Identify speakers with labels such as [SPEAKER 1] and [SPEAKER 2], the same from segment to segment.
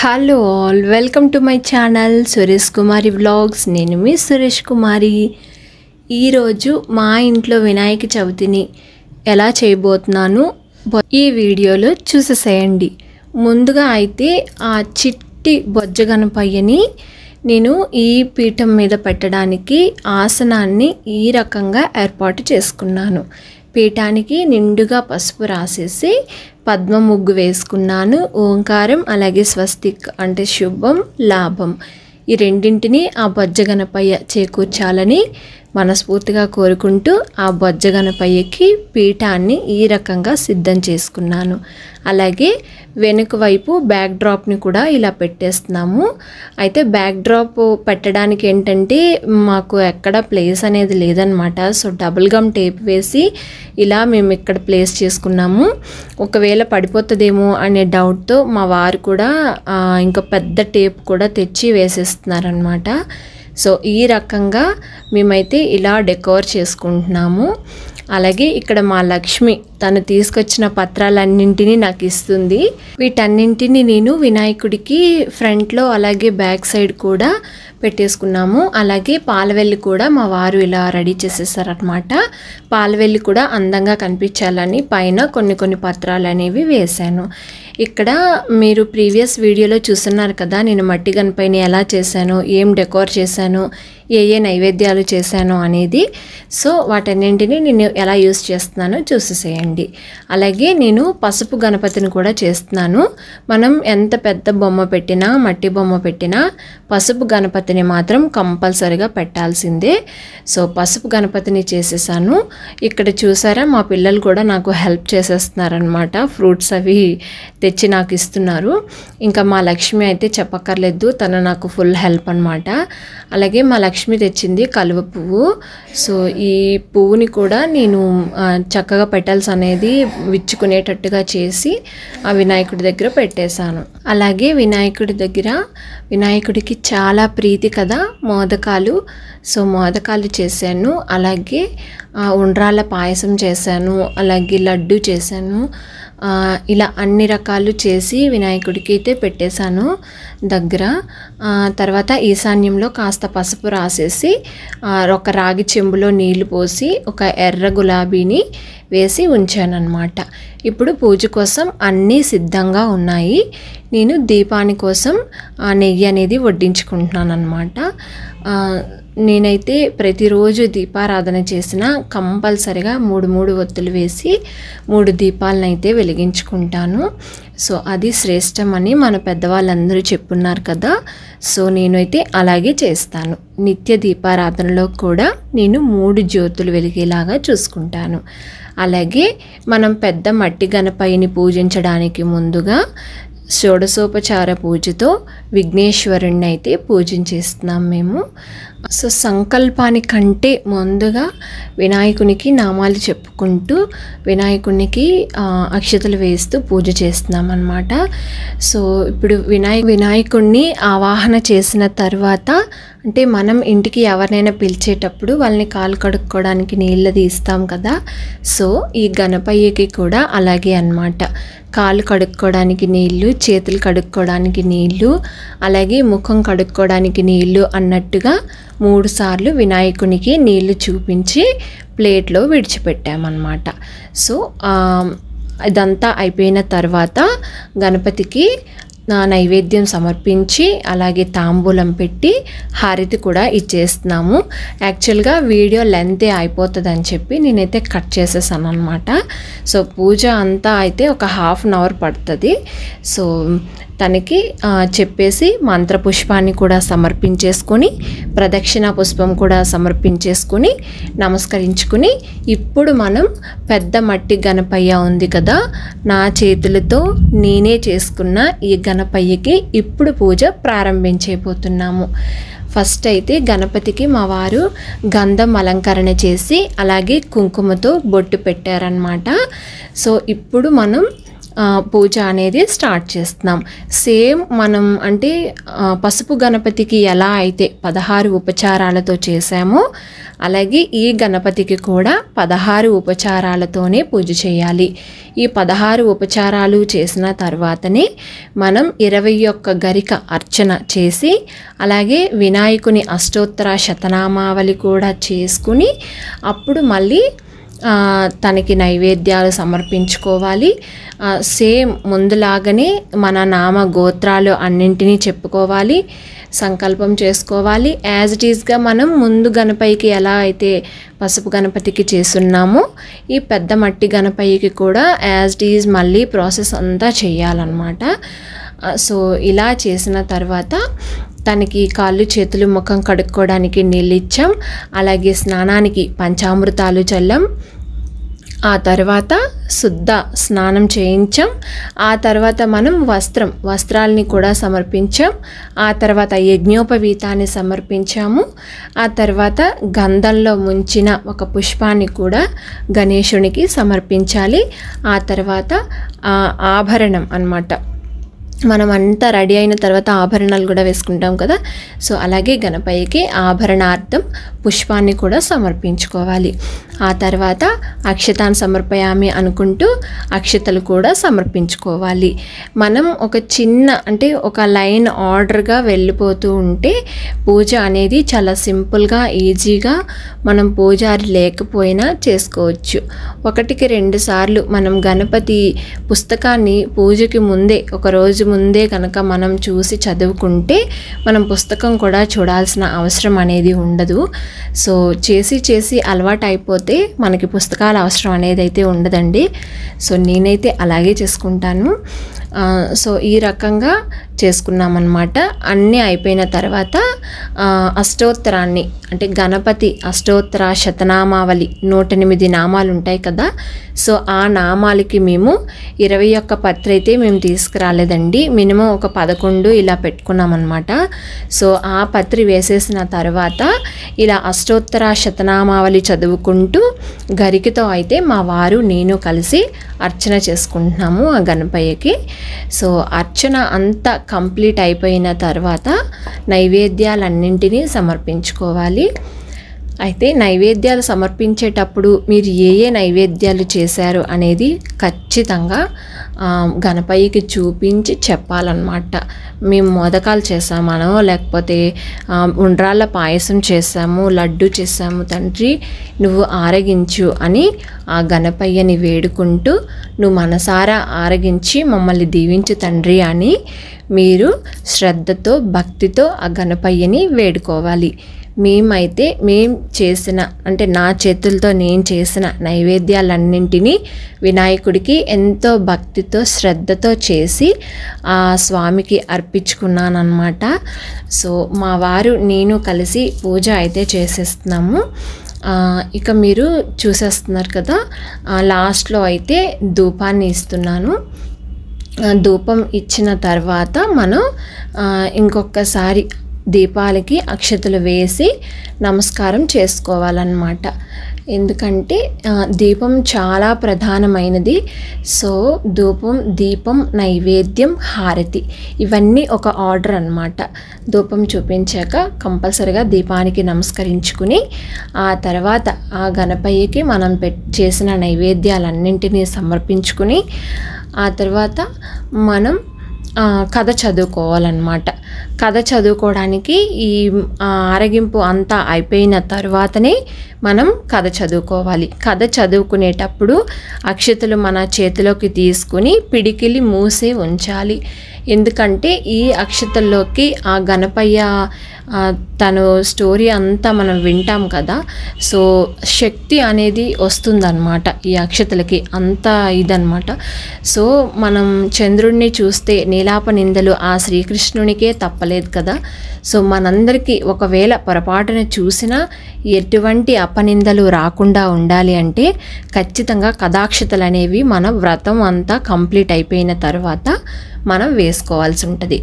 [SPEAKER 1] Hello all, welcome to my channel Suresh Kumari vlogs. నేను మీ సురేష్ కుమారి. ఈరోజు మా ఇంట్లో వినాయక చవితిని ఎలా చేయబోతున్నాను ఈ వీడియోలో చూసేసేయండి. ముందుగా అయితే ఆ చిట్టి బొజ్జ గణపయ్యని నేను ఈ పీఠం మీద పెట్టడానికి ఆసనాన్ని ఈ రకంగా ఏర్పాటు చేసుకున్నాను. పీఠానికి నిండుగా పసుపు రాసేసి పద్మ ముగ్గు వేసుకున్నాను. ఓంకారం అలాగే స్వస్తిక్ అంటే శుభం లాభం ఈ రెండింటిని ఆ బొజ్జ గణపయ్య చేకూర్చాలని మనస్ఫూర్తిగా కోరుకుంటూ ఆ బొజ్జ గణపయ్యకి పీఠాన్ని ఈ రకంగా సిద్ధం చేసుకున్నాను. అలాగే వెనుక వైపు బ్యాక్ డ్రాప్ని కూడా ఇలా పెట్టేస్తున్నాము. అయితే బ్యాక్ డ్రాప్ పెట్టడానికి ఏంటంటే మాకు ఎక్కడ ప్లేస్ అనేది లేదనమాట. సో డబుల్ గమ్ టేప్ వేసి ఇలా మేము ఇక్కడ ప్లేస్ చేసుకున్నాము. ఒకవేళ పడిపోతుందేమో అనే డౌట్తో మా వారు కూడా ఇంకా పెద్ద టేప్ కూడా తెచ్చి వేసేస్తున్నారనమాట. సో ఈ రకంగా మేమైతే ఇలా డెకోర్ చేసుకుంటున్నాము. అలాగే ఇక్కడ మా లక్ష్మి తను తీసుకొచ్చిన పత్రాలన్నింటినీ నాకు ఇస్తుంది. వీటన్నింటినీ నేను వినాయకుడికి ఫ్రంట్లో అలాగే బ్యాక్ సైడ్ కూడా పెట్టేసుకున్నాము. అలాగే పాలవెల్లి కూడా మా వారు ఇలా రెడీ చేసేసారనమాట. పాలవెల్లి కూడా అందంగా కనిపించాలని పైన కొన్ని పత్రాలు అనేవి వేశాను. ఇక్కడ మీరు ప్రీవియస్ వీడియోలో చూస్తున్నారు కదా, నేను మట్టి గణపయ్యని ఎలా చేశాను, ఏం డెకోర్ చేశాను, ఏ నైవేద్యాలు చేశాను అనేది. సో వాటన్నింటినీ నేను ఎలా యూస్ చేస్తున్నానో చూసేసేయండి. అలాగే నేను పసుపు గణపతిని కూడా చేస్తున్నాను. మనం ఎంత పెద్ద బొమ్మ పెట్టినా మట్టి బొమ్మ పెట్టినా పసుపు గణపతిని మాత్రం కంపల్సరిగా పెట్టాల్సిందే. సో పసుపు గణపతిని చేసేసాను. ఇక్కడ చూసారా మా పిల్లలు కూడా నాకు హెల్ప్ చేసేస్తున్నారనమాట. ఫ్రూట్స్ అవి తెచ్చి నాకు ఇస్తున్నారు. ఇంకా మా లక్ష్మి అయితే చెప్పక్కర్లేదు, తను నాకు ఫుల్ హెల్ప్ అనమాట. అలాగే మా లక్ష్మి తెచ్చింది కలువ పువ్వు. సో ఈ పువ్వుని కూడా నేను చక్కగా పెటల్స్ అనేది విచ్చుకునేటట్టుగా చేసి ఆ వినాయకుడి దగ్గర పెట్టేశాను. అలాగే వినాయకుడి దగ్గర వినాయకుడికి చాలా ప్రీతి కదా మోదకాలు. సో మోదకాలు చేశాను. అలాగే ఉండ్రాళ్ళ పాయసం చేశాను. అలాగే లడ్డు చేశాను. ఇలా అన్ని రకాలు చేసి వినాయకుడికి అయితే పెట్టేశాను దగ్గర. తర్వాత ఈశాన్యంలో కాస్త పసుపు రాసేసి ఒక రాగి చెంబులో నీళ్లు పోసి ఒక ఎర్ర గులాబీని వేసి ఉంచానన్నమాట. ఇప్పుడు పూజ కోసం అన్నీ సిద్ధంగా ఉన్నాయి. నేను దీపాని కోసం నెయ్యి అనేది వడ్డించుకుంటున్నాను అనమాట. నేనైతే ప్రతిరోజు దీపారాధన చేసిన కంపల్సరిగా 3 ఒత్తులు వేసి 3 దీపాలను అయితే వెలిగించుకుంటాను. సో అది శ్రేష్టమని మన పెద్దవాళ్ళందరూ చెప్పున్నారు కదా. సో నేనైతే అలాగే చేస్తాను. నిత్య దీపారాధనలో కూడా నేను 3 జ్యోతులు వెలిగేలాగా చూసుకుంటాను. అలాగే మనం పెద్ద మట్టి గణపయ్యని పూజించడానికి ముందుగా షోడశోపచార పూజతో విఘ్నేశ్వరుణ్ణి అయితే పూజించేస్తున్నాం మేము. సో సంకల్పానికంటే ముందుగా వినాయకునికి నామాలు చెప్పుకుంటూ వినాయకునికి అక్షతలు వేస్తూ పూజ చేస్తున్నాం అన్నమాట. సో ఇప్పుడు వినాయకుడిని ఆవాహన చేసిన తర్వాత అంటే మనం ఇంటికి ఎవరినైనా పిలిచేటప్పుడు వాళ్ళని కాలు కడుక్కోవడానికి నీళ్ళు తీస్తాం కదా. సో ఈ గణపయ్యకి కూడా అలాగే అన్నమాట. కాళ్ళు కడుక్కోవడానికి నీళ్ళు, చేతులు కడుక్కోవడానికి నీళ్ళు, అలాగే ముఖం కడుక్కోవడానికి నీళ్ళు అన్నట్టుగా 3 సార్లు వినాయకునికి నీళ్లు చూపించి ప్లేట్లో విడిచిపెట్టామన్నమాట. సో ఇదంతా అయిపోయిన తర్వాత గణపతికి నైవేద్యం సమర్పించి అలాగే తాంబూలం పెట్టి హారతి కూడా ఇచ్చేస్తున్నాము. యాక్చువల్గా వీడియో లెంతే అయిపోతుందని చెప్పి నేనైతే కట్ చేసేసాను అనమాట. సో పూజ అంతా అయితే ఒక ½ అన్ అవర్ పడుతుంది. సో తనకి చెప్పేసి మంత్రపుష్పాన్ని కూడా సమర్పించేసుకొని ప్రదక్షిణ పుష్పం కూడా సమర్పించేసుకొని నమస్కరించుకుని ఇప్పుడు మనం పెద్ద మట్టి గణపయ్య ఉంది కదా, నా చేతులతో నేనే చేసుకున్న ఈ గణపయ్యకి ఇప్పుడు పూజ ప్రారంభించబోతున్నాము. ఫస్ట్ అయితే గణపతికి మా వారు గంధం అలంకరణ చేసి అలాగే కుంకుమతో బొట్టు పెట్టారనమాట. సో ఇప్పుడు మనం పూజ అనేది స్టార్ట్ చేస్తున్నాం. సేమ్ మనం అంటే పసుపు గణపతికి ఎలా అయితే 16 ఉపచారాలతో చేసామో అలాగే ఈ గణపతికి కూడా 16 ఉపచారాలతోనే పూజ చేయాలి. ఈ 16 ఉపచారాలు చేసిన తర్వాతనే మనం 21 గరిక అర్చన చేసి అలాగే వినాయకుని అష్టోత్తర శతనామావళి కూడా చేసుకుని అప్పుడు మళ్ళీ తనకి నైవేద్యాలు సమర్పించుకోవాలి. సేమ్ ముందులాగానే మన నామ గోత్రాలు అన్నింటినీ చెప్పుకోవాలి, సంకల్పం చేసుకోవాలి. యాజ్ ఇట్ ఈస్గా మనం ముందు గణపతికి ఎలా అయితే పసుపు గణపతికి చేస్తున్నామో ఈ పెద్ద మట్టి గణపతికి కూడా యాజ్ ఇట్ ఈజ్ మళ్ళీ ప్రాసెస్ అంతా చేయాలన్నమాట. సో ఇలా చేసిన తర్వాత తనకి కాళ్ళు చేతులు ముఖం కడుక్కోవడానికి నీళ్ళు ఇచ్చాం, అలాగే స్నానానికి పంచామృతాలు చల్లాం, ఆ తర్వాత శుద్ధ స్నానం చేయించాం. ఆ తర్వాత మనం వస్త్రాలని కూడా సమర్పించాం. ఆ తర్వాత యజ్ఞోపవీతాన్ని సమర్పించాము. ఆ తర్వాత గంధంలో ముంచిన ఒక పుష్పాన్ని కూడా గణేశునికి సమర్పించాలి. ఆ తర్వాత ఆభరణం అన్నమాట, మనం అంతా రెడీ అయిన తర్వాత ఆభరణాలు కూడా వేసుకుంటాం కదా, సో అలాగే గణపతికి ఆభరణార్థం పుష్పాన్ని కూడా సమర్పించుకోవాలి. ఆ తర్వాత అక్షతాన్ని సమర్పయామి అనుకుంటూ అక్షతలు కూడా సమర్పించుకోవాలి. మనం ఒక చిన్న అంటే ఒక లైన్ ఆర్డర్గా వెళ్ళిపోతూ ఉంటే పూజ అనేది చాలా సింపుల్గా ఈజీగా మనం పూజారి లేకపోయినా చేసుకోవచ్చు. 1-2 సార్లు మనం గణపతి పుస్తకాన్ని పూజకి ముందే ఒక రోజు ముందే కనుక మనం చూసి చదువుకుంటే మనం పుస్తకం కూడా చూడాల్సిన అవసరం అనేది ఉండదు. సో చేసి అలవాటు అయిపోతే మనకి పుస్తకాల అవసరం అనేది అయితే ఉండదండి. సో నేనైతే అలాగే చేసుకుంటాను. సో ఈ రకంగా చేసుకున్నామన్నమాట. అన్నీ అయిపోయిన తర్వాత అష్టోత్తరాన్ని అంటే గణపతి అష్టోత్తర శతనామావళి 108 నామాలు ఉంటాయి కదా, సో ఆ నామాలకి మేము 21 పత్రి అయితే మేము తీసుకురాలేదండి, మినిమం ఒక 11 ఇలా పెట్టుకున్నామన్నమాట. సో ఆ పత్రి వేసేసిన తర్వాత ఇలా అష్టోత్తర శతనామావళి చదువుకుంటూ గరికతో అయితే మా వారు నేను కలిసి అర్చన చేసుకుంటున్నాము ఆ గణపయ్యకి. సో అర్చన అంతా కంప్లీట్ అయిపోయిన తర్వాత నైవేద్యాలన్నింటినీ సమర్పించుకోవాలి. అయితే నైవేద్యాలు సమర్పించేటప్పుడు మీరు ఏ నైవేద్యాలు చేశారు అనేది ఖచ్చితంగా గణపయ్యకి చూపించి చెప్పాలన్నమాట. మేము మోదకాలు చేసామనో లేకపోతే ఉండ్రాళ్ళ పాయసం చేసాము, లడ్డు చేసాము, తండ్రి నువ్వు ఆరగించు అని ఆ గణపయ్యని వేడుకుంటూ నువ్వు మనసారా ఆరగించి మమ్మల్ని దీవించు తండ్రి అని మీరు శ్రద్ధతో భక్తితో ఆ గణపయ్యని వేడుకోవాలి. మేము చేసిన అంటే నా చేతులతో నేను చేసిన నైవేద్యాలన్నింటినీ వినాయకుడికి ఎంతో భక్తితో శ్రద్ధతో చేసి ఆ స్వామికి అర్పించుకున్నానన్నమాట. సో మా వారు నేను కలిసి పూజ అయితే చేసేస్తున్నాము. ఇక మీరు చూసేస్తున్నారు కదా, లాస్ట్లో అయితే ధూపాన్ని ఇస్తున్నాను. ధూపం ఇచ్చిన తర్వాత మనం ఇంకొకసారి దీపాలకి అక్షతలు వేసి నమస్కారం చేసుకోవాలన్నమాట. ఎందుకంటే దీపం చాలా ప్రధానమైనది. సో ధూపం, దీపం, నైవేద్యం, హారతి ఇవన్నీ ఒక ఆర్డర్ అన్నమాట. ధూపం చూపించాక కంపల్సరిగా దీపానికి నమస్కరించుకుని ఆ తర్వాత ఆ గణపయ్యకి మనం చేసిన నైవేద్యాలన్నింటినీ సమర్పించుకుని ఆ తర్వాత మనం కథ చదువుకోవాలన్నమాట. కథ చదువుకోవడానికి ఈ ఆరగింపు అంతా అయిపోయిన తర్వాతనే మనం కథ చదువుకోవాలి. కథ చదువుకునేటప్పుడు అక్షతలు మన చేతిలోకి తీసుకుని పిడికిలి మూసే ఉంచాలి. ఎందుకంటే ఈ అక్షతల్లోకి ఆ గణపయ్య తను స్టోరీ అంతా మనం వింటాం కదా, సో శక్తి అనేది వస్తుందన్నమాట ఈ అక్షతలకి, అంత ఇదన్నమాట. సో మనం చంద్రుడిని చూస్తే నీలాప నిందలు ఆ శ్రీకృష్ణునికే తప్పలేదు కదా. సో మనందరికీ ఒకవేళ పొరపాటున చూసినా ఎటువంటి అపనిందలు రాకుండా ఉండాలి అంటే ఖచ్చితంగా కథాక్షతలు అనేవి మన వ్రతం అంతా కంప్లీట్ అయిపోయిన తర్వాత మనం వేసుకోవాల్సి ఉంటుంది.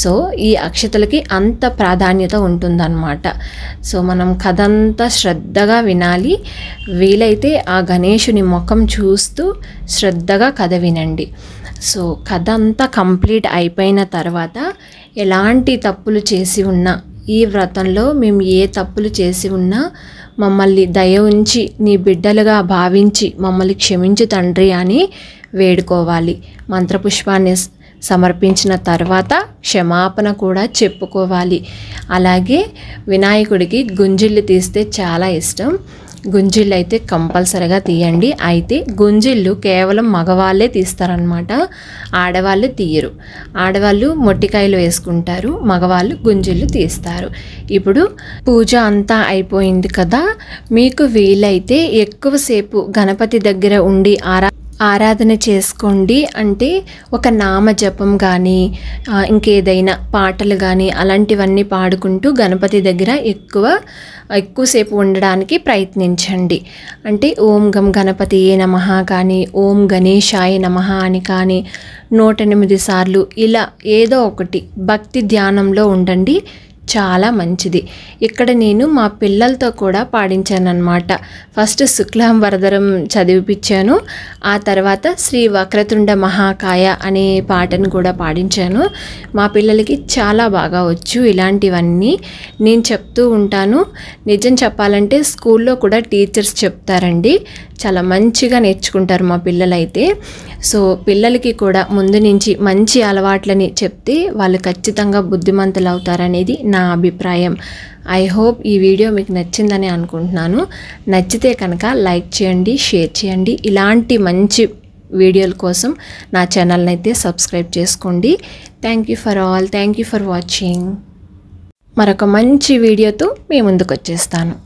[SPEAKER 1] సో ఈ అక్షతలకి అంత ప్రాధాన్యత ఉంటుందన్నమాట. సో మనం కథ అంతా శ్రద్ధగా వినాలి. వీలైతే ఆ గణేశుని ముఖం చూస్తూ శ్రద్ధగా కథ వినండి. సో కథ అంతా కంప్లీట్ అయిపోయిన తర్వాత ఎలాంటి తప్పులు చేసి ఉన్నా, ఈ వ్రతంలో మేము ఏ తప్పులు చేసి ఉన్నా మమ్మల్ని దయ ఉంచి నీ బిడ్డలుగా భావించి మమ్మల్ని క్షమించు తండ్రి అని వేడుకోవాలి. మంత్రపుష్పాన్ని సమర్పించిన తర్వాత క్షమాపణ కూడా చెప్పుకోవాలి. అలాగే వినాయకుడికి గుంజిళ్ళు తీస్తే చాలా ఇష్టం. గుంజిళ్ళు అయితే కంపల్సరిగా తీయండి. అయితే గుంజిళ్ళు కేవలం మగవాళ్ళే తీస్తారనమాట, ఆడవాళ్ళు తీయరు. ఆడవాళ్ళు మొట్టికాయలు వేసుకుంటారు, మగవాళ్ళు గుంజిళ్ళు తీస్తారు. ఇప్పుడు పూజ అంతా అయిపోయింది కదా, మీకు వీలైతే ఎక్కువసేపు గణపతి దగ్గర ఉండి ఆరాధన చేసుకోండి. అంటే ఒక నామజపం కానీ ఇంకేదైనా పాటలు కానీ అలాంటివన్నీ పాడుకుంటూ గణపతి దగ్గర ఎక్కువసేపు ఉండడానికి ప్రయత్నించండి. అంటే ఓం గం గణపతియే నమః కానీ ఓం గణేశాయ నమః అని కానీ 108 సార్లు ఇలా ఏదో ఒకటి భక్తి ధ్యానంలో ఉండండి, చాలా మంచిది. ఇక్కడ నేను మా పిల్లలతో కూడా పాడించాను అన్నమాట. ఫస్ట్ శుక్లాం వరదరం చదివిపించాను, ఆ తర్వాత శ్రీ వక్రతుండ మహాకాయ అనే పాటను కూడా పాడించాను. మా పిల్లలకి చాలా బాగా వచ్చు ఇలాంటివన్నీ. నేను చెప్తూ ఉంటాను. నిజం చెప్పాలంటే స్కూల్లో కూడా టీచర్స్ చెప్తారండి, చాలా మంచిగా నేర్చుకుంటారు మా పిల్లలైతే. సో పిల్లలకి కూడా ముందు నుంచి మంచి అలవాట్లని చెప్తే వాళ్ళు ఖచ్చితంగా బుద్ధిమంతులు అవుతారనేది నా అభిప్రాయం. ఐ హోప్ ఈ వీడియో మీకు నచ్చిందని అనుకుంటున్నాను. నచ్చితే కనుక లైక్ చేయండి, షేర్ చేయండి. ఇలాంటి మంచి వీడియోల కోసం నా ఛానల్ని అయితే సబ్స్క్రైబ్ చేసుకోండి. Thank you for all. Thank you for watching. మరొక మంచి వీడియోతో మీ ముందుకు వచ్చేస్తాను.